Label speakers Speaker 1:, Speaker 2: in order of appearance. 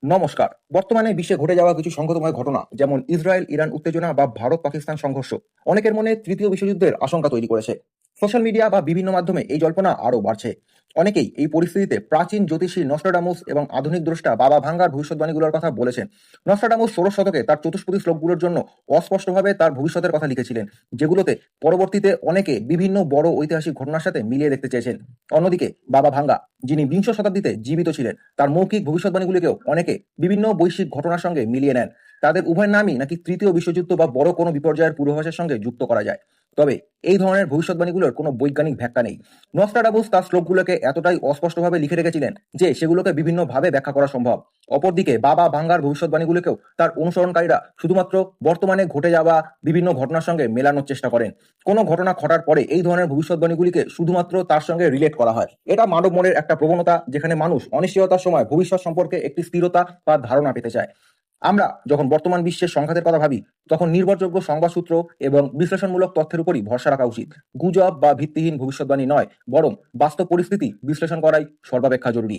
Speaker 1: নমস্কার। বর্তমানে বিশ্বে ঘটে যাওয়া কিছু সংঘাতময় ঘটনা যেমন ইসরায়েল ইরান উত্তেজনা বা ভারত পাকিস্তান সংঘর্ষ অনেকের মনে তৃতীয় বিশ্বযুদ্ধের আশঙ্কা তৈরি করেছে। সোশ্যাল মিডিয়া বা বিভিন্ন মাধ্যমে এই জল্পনা আরও বাড়ছে। অনেকেই এই পরিস্থিতিতে প্রাচীন জ্যোতিষী নস্ট্রাডামুস এবং আধুনিক দ্রষ্টা বাবা ভাঙ্গার ভবিষ্যৎবাণীগুলোর কথা বলেছেন। নস্ট্রাডামুস 16 শতকে তার চতুষ্পদী শ্লোকগুলোর জন্য অস্পষ্টভাবে তার ভবিষ্যতের কথা লিখেছিলেন, যেগুলোতে পরবর্তীতে অনেকে বিভিন্ন বড় ঐতিহাসিক ঘটনার সাথে মিলিয়ে দেখতে চেয়েছেন। অন্যদিকে বাবা ভাঙ্গা, যিনি বিংশ শতাব্দীতে জীবিত ছিলেন, তার মৌখিক ভবিষ্যৎবাণীগুলিকেও অনেকে বিভিন্ন বৈশ্বিক ঘটনার সঙ্গে মিলিয়ে নেন। তাদের উভয় নামই নাকি তৃতীয় বিশ্বযুদ্ধ বা বড় কোনো বিপর্যয়ের পূর্বাভাসের সঙ্গে যুক্ত করা যায়। তবে এই ধরনের ভবিষ্যৎবাণীগুলোর কোনো বৈজ্ঞানিক ব্যাখ্যা নেই। নস্ট্রাডামুস তার শ্লোকগুলোকে এতটাই অস্পষ্টভাবে লিখে রেখেছিলেন যে সেগুলোকে বিভিন্নভাবে ব্যাখ্যা করা সম্ভব। অপরদিকে বাবা ভাঙ্গার ভবিষ্যৎবাণীগুলোকেও তার অনুসরণকারীরা শুধুমাত্র বর্তমানে ঘটে যাওয়া বিভিন্ন ঘটনার সঙ্গে মেলানোর চেষ্টা করেন। কোনো ঘটনা ঘটার পরে এই ধরনের ভবিষ্যৎবাণীগুলিকে শুধুমাত্র তার সঙ্গে রিলেট করা হয়। এটা মানব মনের একটা প্রবণতা, যেখানে মানুষ অনিশ্চয়তার সময় ভবিষ্যৎ সম্পর্কে একটি স্থিরতা বা ধারণা পেতে চায়। আমরা যখন বর্তমান বিশ্বের সংঘাতের কথা ভাবি, তখন নির্ভরযোগ্য সংবাদসূত্র এবং বিশ্লেষণমূলক তথ্যের উপরই ভরসা রাখা উচিত। গুজব বা ভিত্তিহীন ভবিষ্যৎবাণী নয়, বরং বাস্তব পরিস্থিতি বিশ্লেষণ করাই সর্বাপেক্ষা জরুরি।